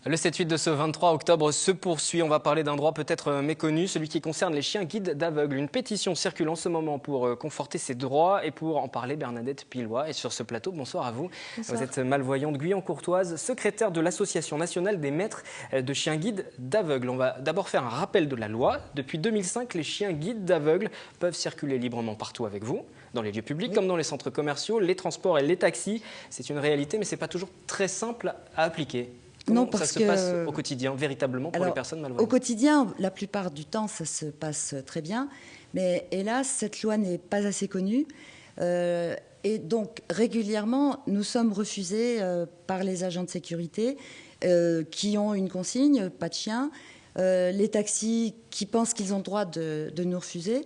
Le 7-8 de ce 23 octobre se poursuit. On va parler d'un droit peut-être méconnu, celui qui concerne les chiens guides d'aveugles. Une pétition circule en ce moment pour conforter ces droits et pour en parler, Bernadette Pilois est sur ce plateau. Bonsoir à vous. Bonsoir. Vous êtes malvoyante Guyan-Courtoise, secrétaire de l'Association nationale des maîtres de chiens guides d'aveugles. On va d'abord faire un rappel de la loi. Depuis 2005, les chiens guides d'aveugles peuvent circuler librement partout avec vous, dans les lieux publics comme dans les centres commerciaux, les transports et les taxis. C'est une réalité, mais ce n'est pas toujours très simple à appliquer. Comment ça se passe au quotidien, véritablement, pour les personnes malvoyantes? Au quotidien, la plupart du temps, ça se passe très bien. Mais hélas, cette loi n'est pas assez connue. Et donc, régulièrement, nous sommes refusés par les agents de sécurité qui ont une consigne, pas de chien. Les taxis qui pensent qu'ils ont le droit de nous refuser.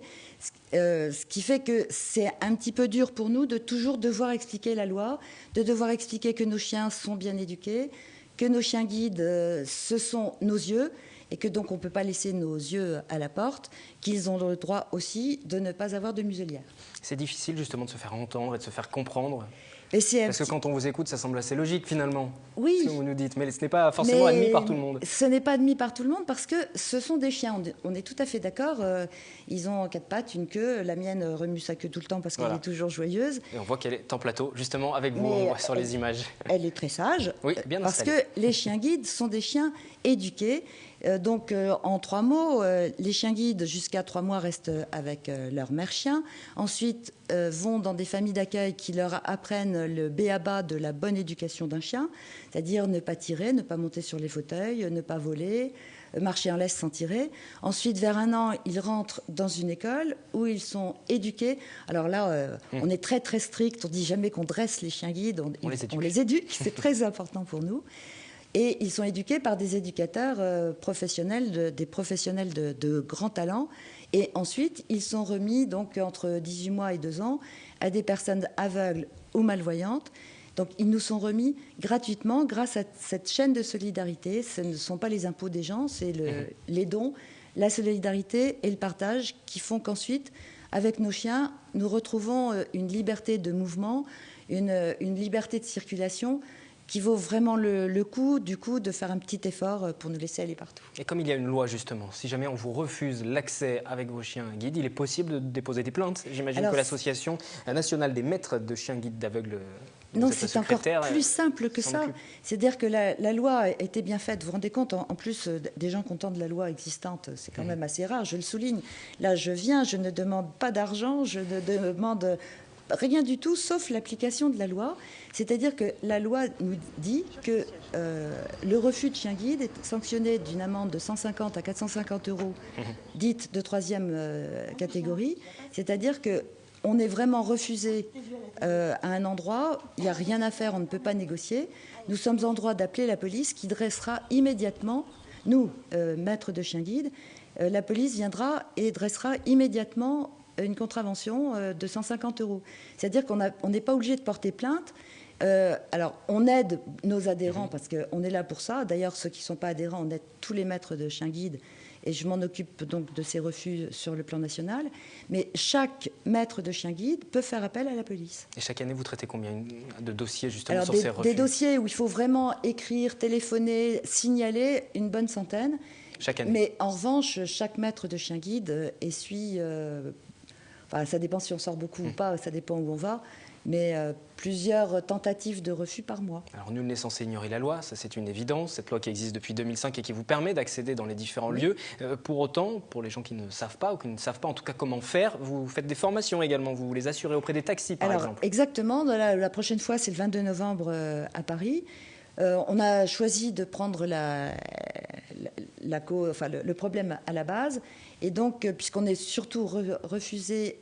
Ce qui fait que c'est un petit peu dur pour nous de toujours devoir expliquer la loi, de devoir expliquer que nos chiens sont bien éduqués, que nos chiens guides, ce sont nos yeux, et que donc on ne peut pas laisser nos yeux à la porte, qu'ils ont le droit aussi de ne pas avoir de muselière. C'est difficile justement de se faire entendre et de se faire comprendre. Parce que quand on vous écoute, ça semble assez logique finalement, oui, ce que vous nous dites, mais ce n'est pas forcément admis par tout le monde. Ce n'est pas admis par tout le monde parce que ce sont des chiens, on est tout à fait d'accord, ils ont 4 pattes, une queue, la mienne remue sa queue tout le temps parce qu'elle est toujours joyeuse. Et on voit qu'elle est en plateau, justement avec vous sur les images. Elle est très sage, oui, bien parce installée. que les chiens guides sont des chiens éduqués. Donc, en 3 mots, les chiens guides, jusqu'à 3 mois, restent avec leur mère chien. Ensuite, vont dans des familles d'accueil qui leur apprennent le b.a.-ba de la bonne éducation d'un chien, c'est-à-dire ne pas tirer, ne pas monter sur les fauteuils, ne pas voler, marcher en laisse sans tirer. Ensuite, vers 1 an, ils rentrent dans une école où ils sont éduqués. Alors là, on est très, très strict. On ne dit jamais qu'on dresse les chiens guides. On les éduque. C'est très important pour nous. Et ils sont éduqués par des éducateurs professionnels, des professionnels de grand talent. Et ensuite, ils sont remis donc, entre 18 mois et 2 ans à des personnes aveugles ou malvoyantes. Donc, ils nous sont remis gratuitement grâce à cette chaîne de solidarité. Ce ne sont pas les impôts des gens, c'est les dons, la solidarité et le partage qui font qu'ensuite, avec nos chiens, nous retrouvons une liberté de mouvement, une liberté de circulation qui vaut vraiment le coup, du coup, de faire un petit effort pour nous laisser aller partout. Et comme il y a une loi, justement, si jamais on vous refuse l'accès avec vos chiens guides, il est possible de déposer des plaintes. J'imagine que l'Association nationale des maîtres de chiens guides d'aveugles... Non, c'est encore plus simple que ça. C'est-à-dire que la loi était bien faite. Vous vous rendez compte, en plus, des gens contents de la loi existante, c'est quand même assez rare, je le souligne. Là, je viens, je ne demande pas d'argent, je ne demande... rien du tout, sauf l'application de la loi. C'est-à-dire que la loi nous dit que le refus de chien guide est sanctionné d'une amende de 150 à 450 euros, dite de 3e catégorie. C'est-à-dire qu'on est vraiment refusé à un endroit, il n'y a rien à faire, on ne peut pas négocier. Nous sommes en droit d'appeler la police qui dressera immédiatement, nous, maîtres de chien guide, la police viendra et dressera immédiatement une contravention de 150 euros. C'est-à-dire qu'on n'est pas obligé de porter plainte. Alors, on aide nos adhérents parce qu'on est là pour ça. D'ailleurs, ceux qui ne sont pas adhérents, on aide tous les maîtres de chiens guides et je m'en occupe donc de ces refus sur le plan national. Mais chaque maître de chien guide peut faire appel à la police. Et chaque année, vous traitez combien de dossiers justement sur ces refus? Des dossiers où il faut vraiment écrire, téléphoner, signaler, une bonne centaine. Chaque année. Mais en revanche, chaque maître de chien guide essuie... Enfin, ça dépend si on sort beaucoup ou pas, ça dépend où on va, mais plusieurs tentatives de refus par mois. Alors, nul n'est censé ignorer la loi, ça c'est une évidence, cette loi qui existe depuis 2005 et qui vous permet d'accéder dans les différents lieux. Pour autant, pour les gens qui ne savent pas ou qui ne savent pas en tout cas comment faire, vous faites des formations également, vous les assurez auprès des taxis par exemple. Exactement, la prochaine fois c'est le 22 novembre à Paris. On a choisi de prendre le problème à la base. Et donc, puisqu'on est surtout refusé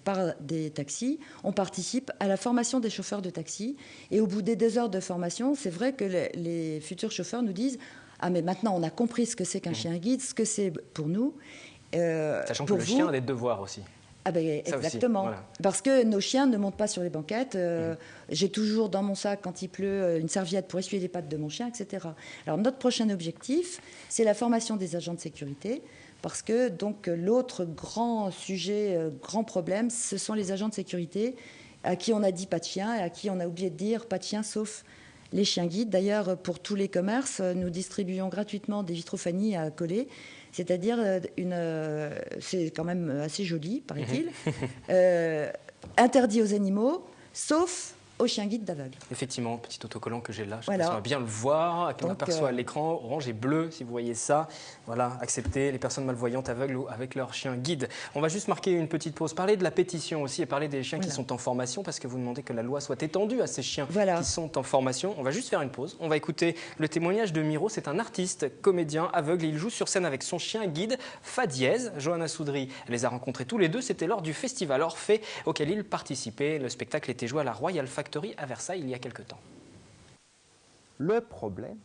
par des taxis, on participe à la formation des chauffeurs de taxi. Et au bout des 2 heures de formation, c'est vrai que les futurs chauffeurs nous disent « Ah, mais maintenant, on a compris ce que c'est qu'un chien guide, ce que c'est pour nous. » Sachant que le chien a des devoirs aussi. Ah ben, exactement, aussi, voilà. Parce que nos chiens ne montent pas sur les banquettes. J'ai toujours dans mon sac, quand il pleut, une serviette pour essuyer les pattes de mon chien, etc. Alors notre prochain objectif, c'est la formation des agents de sécurité, parce que donc l'autre grand sujet, grand problème, ce sont les agents de sécurité à qui on a dit pas de chien et à qui on a oublié de dire pas de chien sauf les chiens guides. D'ailleurs, pour tous les commerces, nous distribuons gratuitement des vitrophanies à coller, c'est-à-dire c'est quand même assez joli, paraît-il, interdit aux animaux, sauf aux chiens guides d'aveugles. Effectivement, petit autocollant que j'ai là, je Voilà. pense qu'on va bien le voir, qu'on Donc, aperçoit à l'écran, orange et bleu, si vous voyez ça. Voilà, accepter les personnes malvoyantes, aveugles ou avec leurs chiens guides. On va juste marquer une petite pause, parler de la pétition aussi et parler des chiens qui sont en formation, parce que vous demandez que la loi soit étendue à ces chiens qui sont en formation. On va juste faire une pause, on va écouter le témoignage de Miro. C'est un artiste, comédien, aveugle, et il joue sur scène avec son chien guide, Fa dièse. Johanna Soudry les a rencontrés tous les deux, c'était lors du festival Orphée auquel ils participaient. Le spectacle était joué à la Royal Factory à Versailles il y a quelque temps. Le problème,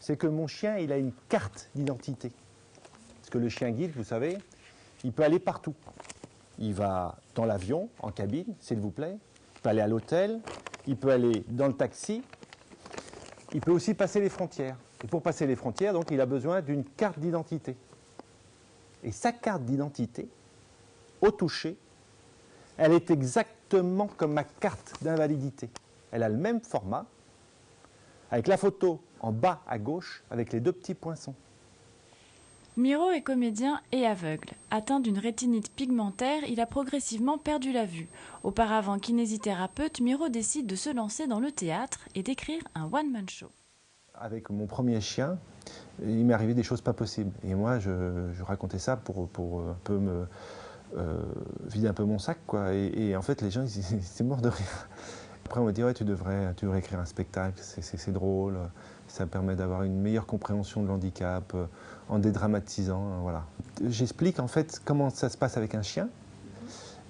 c'est que mon chien, il a une carte d'identité. Parce que le chien guide, vous savez, il peut aller partout. Il va dans l'avion, en cabine, s'il vous plaît. Il peut aller à l'hôtel, il peut aller dans le taxi. Il peut aussi passer les frontières. Et pour passer les frontières, donc, il a besoin d'une carte d'identité. Et sa carte d'identité, au toucher, elle est exactement comme ma carte d'invalidité. Elle a le même format, avec la photo en bas à gauche, avec les deux petits poinçons. Miro est comédien et aveugle. Atteint d'une rétinite pigmentaire, il a progressivement perdu la vue. Auparavant kinésithérapeute, Miro décide de se lancer dans le théâtre et d'écrire un one-man show. Avec mon premier chien, il m'est arrivé des choses pas possibles. Et moi, je racontais ça pour un peu me vider un peu mon sac, quoi. Et en fait, les gens, ils étaient morts de rire. Après, on m'a dit, ouais, tu devrais écrire un spectacle, c'est drôle, ça permet d'avoir une meilleure compréhension de l'handicap, en dédramatisant, voilà. J'explique, en fait, comment ça se passe avec un chien,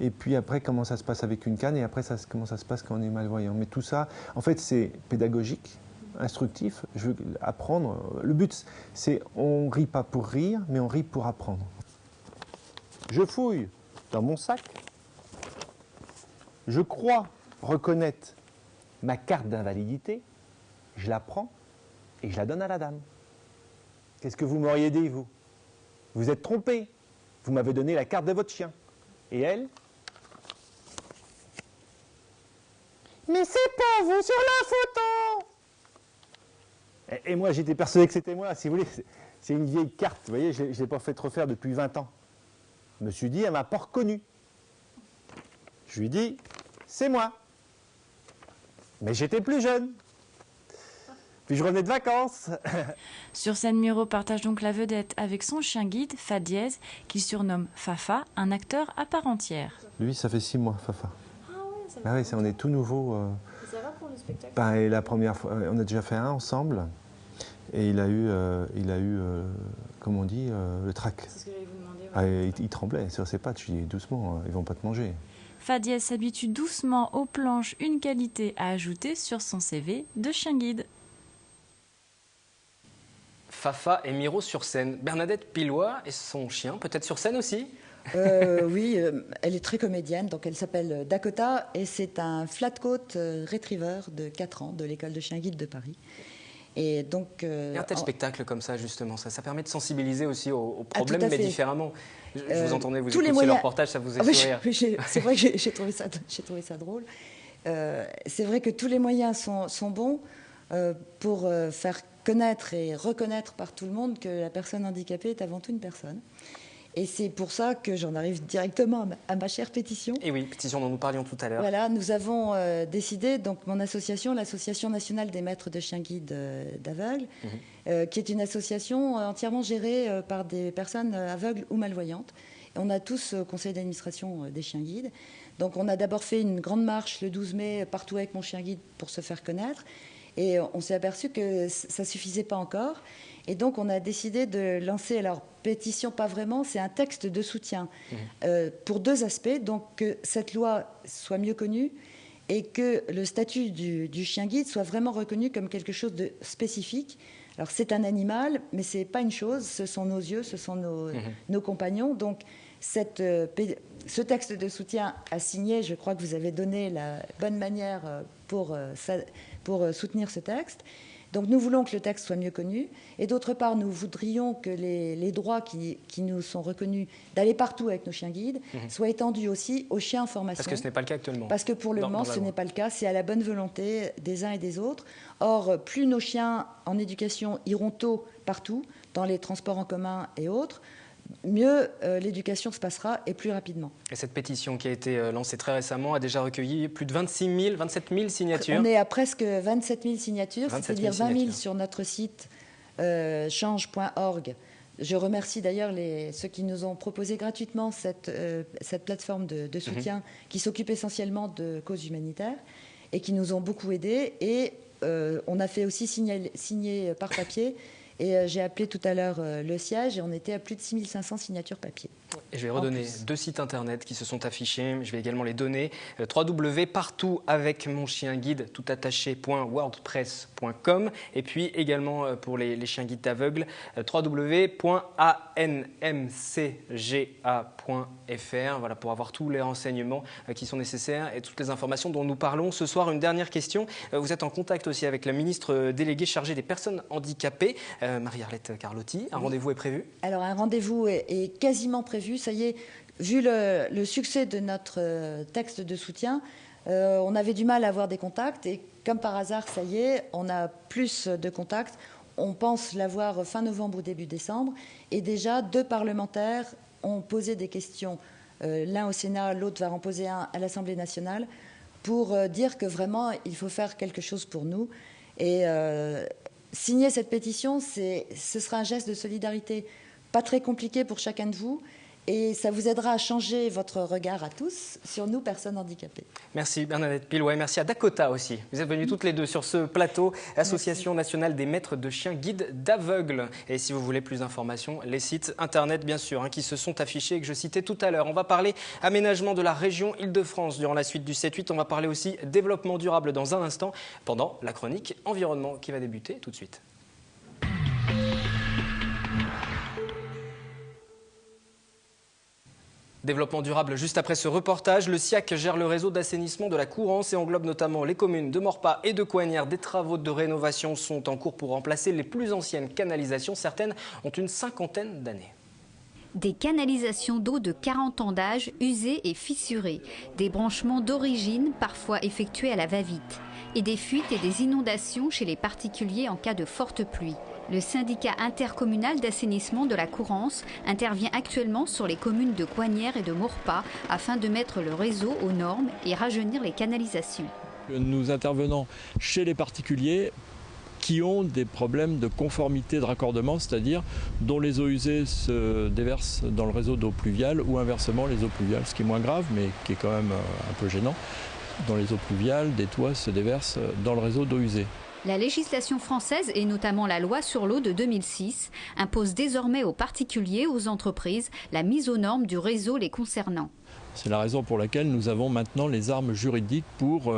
et puis après, comment ça se passe avec une canne, et après, comment ça se passe quand on est malvoyant. Mais tout ça, en fait, c'est pédagogique, instructif, je veux apprendre. Le but, c'est, on rit pas pour rire, mais on rit pour apprendre. Je fouille dans mon sac, je crois reconnaître ma carte d'invalidité, je la prends et je la donne à la dame. Qu'est-ce que vous m'auriez dit, vous? Vous êtes trompé, vous m'avez donné la carte de votre chien. Et elle? Mais c'est pas vous sur la photo! Et moi, j'étais persuadé que c'était moi, si vous voulez. C'est une vieille carte, vous voyez, je ne l'ai pas fait refaire depuis 20 ans. Je me suis dit, elle ne m'a pas reconnu. Je lui dis, c'est moi. Mais j'étais plus jeune. Puis je revenais de vacances. Sur scène, Miro partage donc la vedette avec son chien guide, Fa dièse, qu'il surnomme Fafa, un acteur à part entière. Lui, ça fait 6 mois, Fafa. Ah ouais, ça Ah oui, on est tout nouveau. ça va pour le spectacle? Et la première fois, on a déjà fait un ensemble. Et il a eu comme on dit, le trac. C'est ce que j'allais vous demander. Ouais. Ah, il tremblait sur ses pattes. Je lui dis, doucement, ils vont pas te manger. Fa dièse s'habitue doucement aux planches, une qualité à ajouter sur son CV de chien guide. Fafa et Miro sur scène. Bernadette Pilois et son chien, peut-être sur scène aussi? Oui, elle est très comédienne, donc elle s'appelle Dakota et c'est un flat-coat retriever de 4 ans de l'école de chien guide de Paris. Et donc, un tel spectacle comme ça, justement, ça permet de sensibiliser aussi aux problèmes, mais différemment. Je vous entendais, vous écoutiez le reportage, ça vous faisait sourire. C'est vrai que j'ai trouvé ça drôle. C'est vrai que tous les moyens sont bons pour faire connaître et reconnaître par tout le monde que la personne handicapée est avant tout une personne. Et c'est pour ça que j'en arrive directement à ma chère pétition. Et oui, pétition dont nous parlions tout à l'heure. Voilà, nous avons décidé, donc mon association, l'Association nationale des maîtres de chiens guides d'aveugles, qui est une association entièrement gérée par des personnes aveugles ou malvoyantes. Et on a tous conseil d'administration des chiens guides. Donc on a d'abord fait une grande marche le 12 mai partout avec mon chien guide pour se faire connaître. Et on s'est aperçu que ça ne suffisait pas encore. Et donc, on a décidé de lancer, alors, pétition, pas vraiment, c'est un texte de soutien pour 2 aspects. Donc, que cette loi soit mieux connue et que le statut du chien guide soit vraiment reconnu comme quelque chose de spécifique. Alors, c'est un animal, mais ce n'est pas une chose, ce sont nos yeux, ce sont nos compagnons. Donc, ce texte de soutien à signer, je crois que vous avez donné la bonne manière pour soutenir ce texte. Donc nous voulons que le texte soit mieux connu et d'autre part nous voudrions que les droits qui nous sont reconnus d'aller partout avec nos chiens guides soient étendus aussi aux chiens en formation. Parce que ce n'est pas le cas actuellement. Parce que pour le moment ce n'est pas le cas, c'est à la bonne volonté des uns et des autres. Or plus nos chiens en éducation iront tôt partout, dans les transports en commun et autres, mieux l'éducation se passera et plus rapidement. Et cette pétition qui a été lancée très récemment a déjà recueilli plus de 27 000 signatures. On est à presque 27 000 signatures, c'est-à-dire 20 000 sur notre site change.org. Je remercie d'ailleurs ceux qui nous ont proposé gratuitement cette plateforme de soutien qui s'occupe essentiellement de causes humanitaires et qui nous ont beaucoup aidés. Et on a fait aussi signer par papier. Et j'ai appelé tout à l'heure le siège et on était à plus de 6500 signatures papier. Et je vais redonner 2 sites internet qui se sont affichés. Je vais également les donner. www.partoutavecmonchienguide toutattaché.wordpress.com et puis également pour les chiens guides d'aveugles www.anmcga.fr. Voilà, pour avoir tous les renseignements qui sont nécessaires et toutes les informations dont nous parlons ce soir. Une dernière question. Vous êtes en contact aussi avec la ministre déléguée chargée des personnes handicapées, Marie-Arlette Carlotti. Un rendez-vous est prévu? Alors un rendez-vous est quasiment prévu. Ça y est, vu le succès de notre texte de soutien, on avait du mal à avoir des contacts et comme par hasard, ça y est, on a plus de contacts. On pense l'avoir fin novembre ou début décembre. Et déjà, 2 parlementaires ont posé des questions, l'un au Sénat, l'autre va en poser un à l'Assemblée nationale, pour dire que vraiment, il faut faire quelque chose pour nous. Et signer cette pétition, ce sera un geste de solidarité pas très compliqué pour chacun de vous et ça vous aidera à changer votre regard à tous sur nous, personnes handicapées. Merci Bernadette Pilouet, merci à Dakota aussi. Vous êtes venues toutes les deux sur ce plateau, Association nationale des maîtres de chiens guides d'aveugles. Et si vous voulez plus d'informations, les sites internet bien sûr qui se sont affichés et que je citais tout à l'heure. On va parler aménagement de la région Île-de-France durant la suite du 7-8. On va parler aussi développement durable dans un instant pendant la chronique environnement qui va débuter tout de suite. Développement durable juste après ce reportage. Le SIAC gère le réseau d'assainissement de la Courance et englobe notamment les communes de Maurepas et de Coignères. Des travaux de rénovation sont en cours pour remplacer les plus anciennes canalisations. Certaines ont une 50aine d'années. Des canalisations d'eau de 40 ans d'âge, usées et fissurées. Des branchements d'origine, parfois effectués à la va-vite. Et des fuites et des inondations chez les particuliers en cas de forte pluie. Le syndicat intercommunal d'assainissement de la Courance intervient actuellement sur les communes de Coignères et de Maurepas afin de mettre le réseau aux normes et rajeunir les canalisations. Nous intervenons chez les particuliers qui ont des problèmes de conformité de raccordement, c'est-à-dire dont les eaux usées se déversent dans le réseau d'eau pluviale ou inversement les eaux pluviales, ce qui est moins grave mais qui est quand même un peu gênant. Dans les eaux pluviales, des toits se déversent dans le réseau d'eau usée. La législation française, et notamment la loi sur l'eau de 2006, impose désormais aux particuliers, aux entreprises, la mise aux normes du réseau les concernant. C'est la raison pour laquelle nous avons maintenant les armes juridiques pour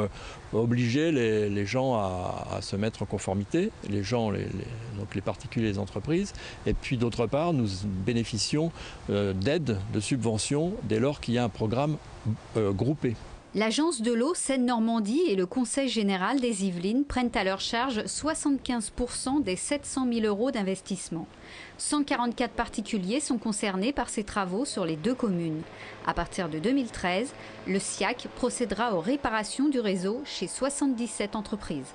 obliger les gens à se mettre en conformité, donc les particuliers, les entreprises. Et puis d'autre part, nous bénéficions d'aides, de subventions, dès lors qu'il y a un programme groupé. L'Agence de l'eau Seine-Normandie et le Conseil général des Yvelines prennent à leur charge 75% des 700 000 € d'investissement. 144 particuliers sont concernés par ces travaux sur les 2 communes. À partir de 2013, le SIAC procédera aux réparations du réseau chez 77 entreprises.